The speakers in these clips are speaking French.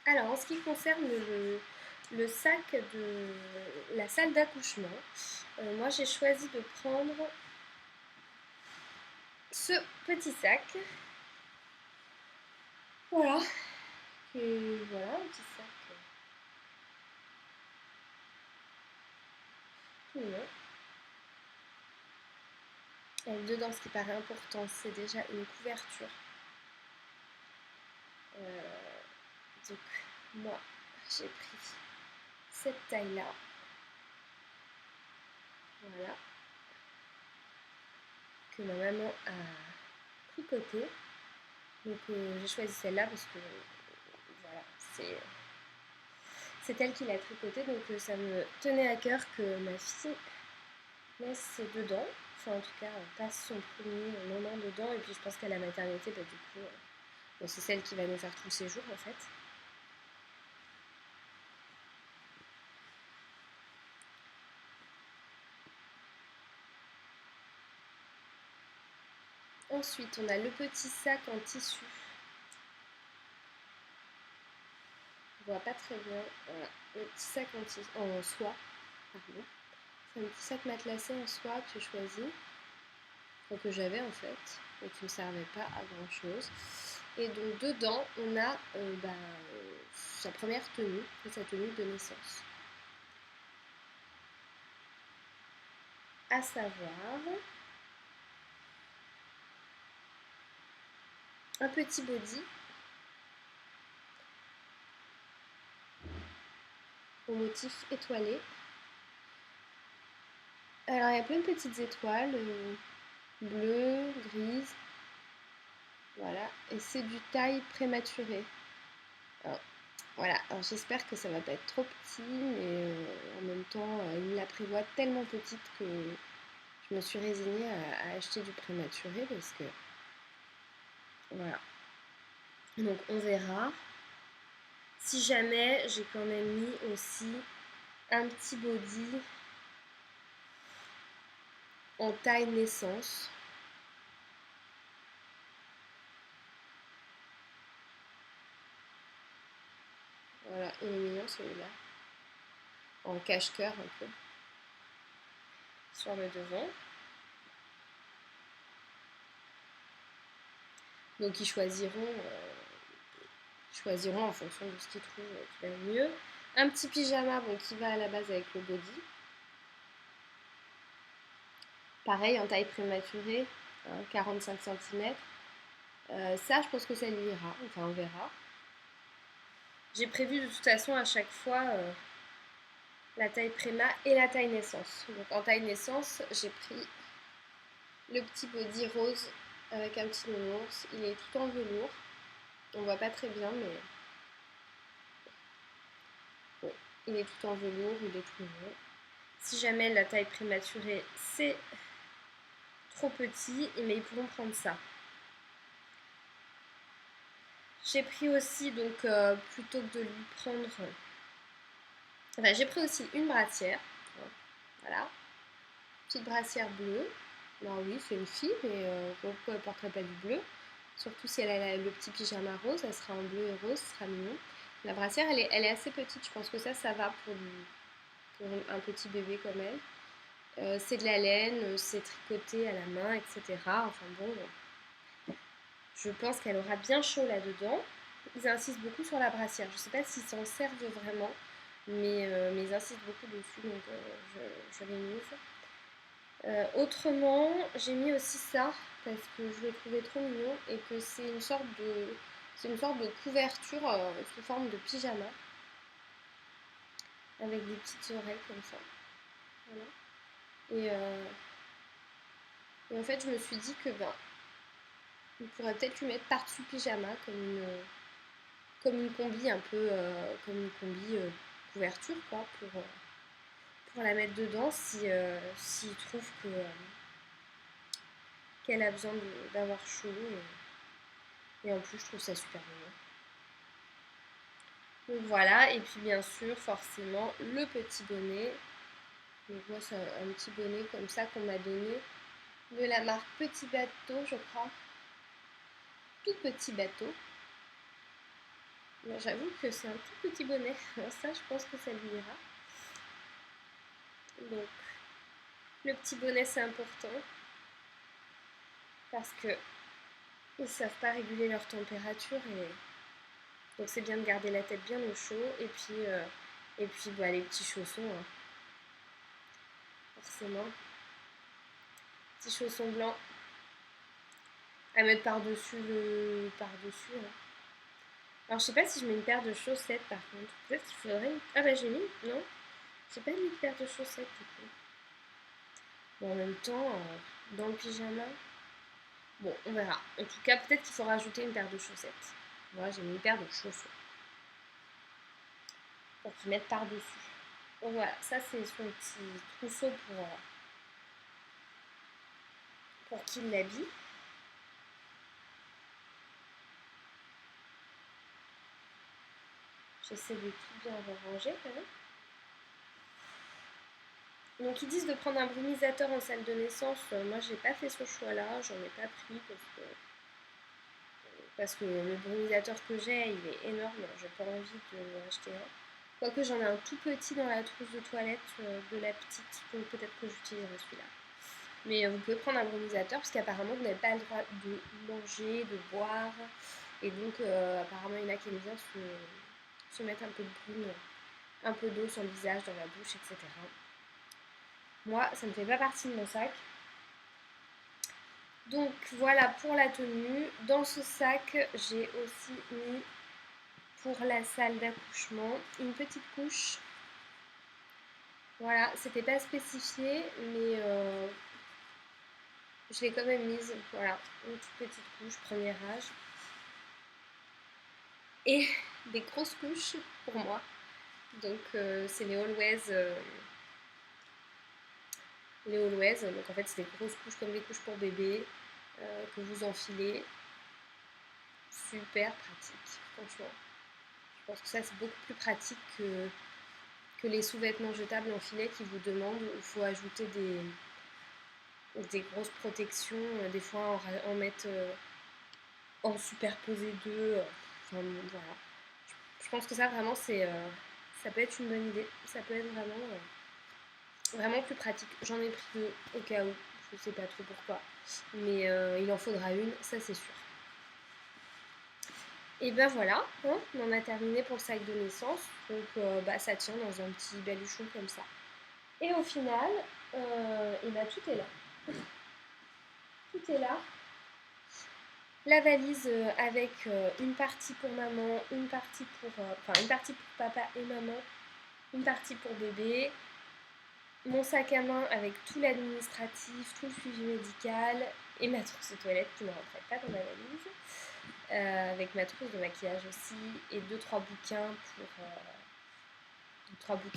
Alors, en ce qui concerne le sac de la salle d'accouchement, moi j'ai choisi de prendre ce petit sac. Voilà, et voilà, un petit sac tout mignon. Et dedans, ce qui paraît important, c'est déjà une couverture. Donc, moi, j'ai pris cette taille-là. Voilà, que ma maman a tricoté. Donc, j'ai choisi celle-là parce que, voilà, c'est elle qui l'a tricoté. Donc, ça me tenait à cœur que ma fille laisse dedans. Enfin, en tout cas, passe son premier moment dedans. Et puis, je pense qu'à la maternité, bah, du coup, bon, c'est celle qui va nous faire tout le séjour, en fait. Ensuite, on a le petit sac en tissu. On voit pas très bien. Voilà, le petit sac en soie. Pardon. C'est un petit sac matelassé en soie que j'ai choisi. Enfin, que j'avais en fait. Et qui ne servait pas à grand chose. Et donc dedans, on a sa première tenue, sa tenue de naissance. À savoir un petit body au motif étoilé. Alors il y a plein de petites étoiles, bleues, grises, voilà, et c'est du taille prématurée. Alors, voilà, alors j'espère que ça va pas être trop petit, mais en même temps, il me la prévoit tellement petite que je me suis résignée à acheter du prématuré parce que, voilà. Donc on verra. Si jamais, j'ai quand même mis aussi un petit body en taille naissance. Voilà, il est mignon celui-là. En cache-cœur un peu. Sur le devant. Donc ils choisiront en fonction de ce qu'ils trouvent qui va le mieux. Un petit pyjama bon, qui va à la base avec le body. Pareil en taille prématurée, hein, 45 cm. Ça, je pense que ça lui ira. Enfin, on verra. J'ai prévu de toute façon à chaque fois la taille préma et la taille naissance. Donc en taille naissance, j'ai pris le petit body rose avec un petit nounours. Il est tout en velours. On voit pas très bien, mais bon, il est tout en velours, il est tout mignon. Si jamais la taille prématurée c'est trop petit, mais ils pourront prendre ça. J'ai pris aussi, donc plutôt que de lui prendre. Enfin, j'ai pris aussi une brassière. Voilà. Petite brassière bleue. Alors oui, c'est une fille, mais pourquoi elle ne porterait pas du bleu? Surtout si elle a le petit pyjama rose, elle sera en bleu et rose, ce sera mignon. La brassière, elle est assez petite, je pense que ça va pour un petit bébé comme elle. C'est de la laine, c'est tricoté à la main, etc. Enfin bon, je pense qu'elle aura bien chaud là-dedans. Ils insistent beaucoup sur la brassière. Je ne sais pas s'ils s'en servent vraiment, mais ils insistent beaucoup dessus, donc je l'ai mise. Autrement, j'ai mis aussi ça parce que je le trouvais trop mignon et que c'est une sorte de couverture sous forme de pyjama avec des petites oreilles comme ça. Voilà. Et en fait, je me suis dit que on pourrait peut-être lui mettre par-dessus pyjama comme une combi un peu comme une combi couverture quoi pour la mettre dedans s'il trouve qu'elle a besoin d'avoir chaud et en plus je trouve ça super mignon. Donc voilà, et puis bien sûr forcément le petit bonnet. Donc moi c'est un petit bonnet comme ça qu'on m'a donné de la marque Petit Bateau je crois. Tout petit bateau. Bon, j'avoue que c'est un tout petit bonnet. Alors ça, je pense que ça lui ira. Donc, le petit bonnet, c'est important parce que ils savent pas réguler leur température et donc c'est bien de garder la tête bien au chaud et puis bah, les petits chaussons, hein, forcément. Petits chaussons blancs à mettre par-dessus le par-dessus. Hein. Alors je sais pas si je mets une paire de chaussettes par contre. Peut-être qu'il faudrait. Ah bah j'ai mis, non? J'ai pas mis une paire de chaussettes du coup. Bon, en même temps, dans le pyjama. Bon, on verra. En tout cas, peut-être qu'il faut rajouter une paire de chaussettes. Moi, j'ai mis une paire de chaussons pour qu'ils mettent par-dessus. Donc voilà, ça c'est son petit trousseau pour qu'il l'habille. J'essaie de tout bien ranger quand même. Donc ils disent de prendre un brumisateur en salle de naissance. Moi j'ai pas fait ce choix là, j'en ai pas pris parce que le brumisateur que j'ai il est énorme, j'ai pas envie de acheter un. Quoique j'en ai un tout petit dans la trousse de toilette de la petite, donc peut-être que j'utiliserai celui-là. Mais vous pouvez prendre un brumisateur parce qu'apparemment vous n'avez pas le droit de manger, de boire. Et donc apparemment il y en a qui aiment bien se mettre un peu de brume, un peu d'eau sur le visage, dans la bouche, etc. Moi, ça ne fait pas partie de mon sac. Donc voilà pour la tenue. Dans ce sac, j'ai aussi mis pour la salle d'accouchement une petite couche. Voilà, c'était pas spécifié, mais je l'ai quand même mise. Voilà, une toute petite couche, premier âge. Et des grosses couches pour moi. Donc c'est les Always. Les Always. Donc en fait, c'est des grosses couches comme des couches pour bébé que vous enfilez. Super pratique, franchement. Je pense que ça, c'est beaucoup plus pratique que les sous-vêtements jetables en filet qui vous demandent où il faut ajouter des grosses protections, des fois en mettre en superposer deux. Enfin, voilà. Je pense que ça, vraiment, ça peut être une bonne idée. Ça peut être vraiment plus pratique. J'en ai pris deux au cas où. Je sais pas trop pourquoi. Mais il en faudra une, ça c'est sûr. Et ben voilà, hein, on en a terminé pour le sac de naissance. Donc bah, ça tient dans un petit baluchon comme ça. Et au final, et ben, tout est là. Tout est là. La valise avec une partie pour maman, une partie une partie pour papa et maman, une partie pour bébé, mon sac à main avec tout l'administratif, tout le suivi médical et ma trousse de toilette qui ne rentrait pas dans ma valise, avec ma trousse de maquillage aussi et trois bouquins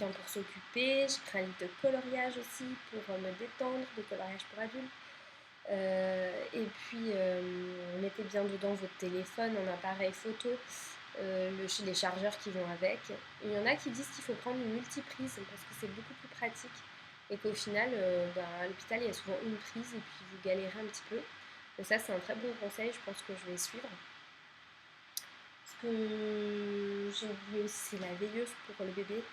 pour s'occuper. J'ai pris un livre de coloriage aussi pour me détendre, de coloriage pour adultes. Et puis mettez bien dedans votre téléphone, un appareil photo, les chargeurs qui vont avec. Il y en a qui disent qu'il faut prendre une multiprise parce que c'est beaucoup plus pratique et qu'au final à l'hôpital il y a souvent une prise et puis vous galérez un petit peu. Mais ça c'est un très bon conseil, je pense que je vais suivre. Ce que j'ai oublié aussi c'est la veilleuse pour le bébé.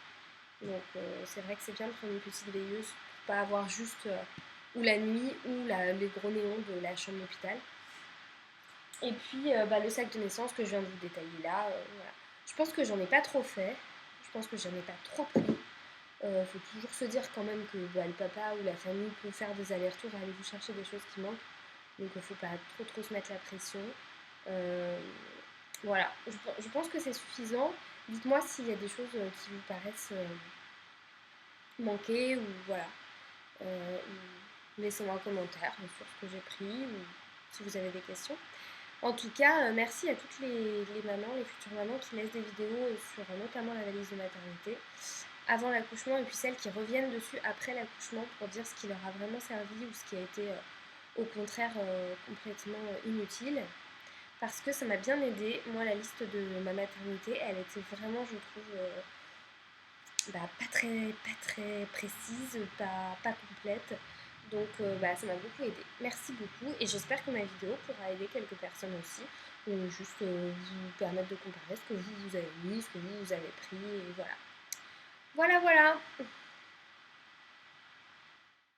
Donc c'est vrai que c'est bien de prendre une petite veilleuse pour pas avoir juste ou la nuit ou les gros néons de la chambre d'hôpital. Et puis le sac de naissance que je viens de vous détailler là, voilà. Je pense que j'en ai pas trop fait, je pense que j'en ai pas trop pris. Faut toujours se dire quand même que le papa ou la famille peut faire des allers-retours et aller vous chercher des choses qui manquent. Donc il faut pas trop se mettre la pression. Voilà, je pense que c'est suffisant. Dites-moi s'il y a des choses qui vous paraissent manquer ou voilà. Laissez-moi un commentaire sur ce que j'ai pris ou si vous avez des questions. En tout cas, merci à toutes les mamans, les futures mamans qui laissent des vidéos sur notamment la valise de maternité avant l'accouchement et puis celles qui reviennent dessus après l'accouchement pour dire ce qui leur a vraiment servi ou ce qui a été au contraire complètement inutile. Parce que ça m'a bien aidé. Moi, la liste de ma maternité, elle était vraiment, je trouve, pas très précise, pas complète. Donc ça m'a beaucoup aidé. Merci beaucoup et j'espère que ma vidéo pourra aider quelques personnes aussi. juste vous permettre de comparer ce que vous avez mis, ce que vous avez pris, et voilà. Voilà, voilà.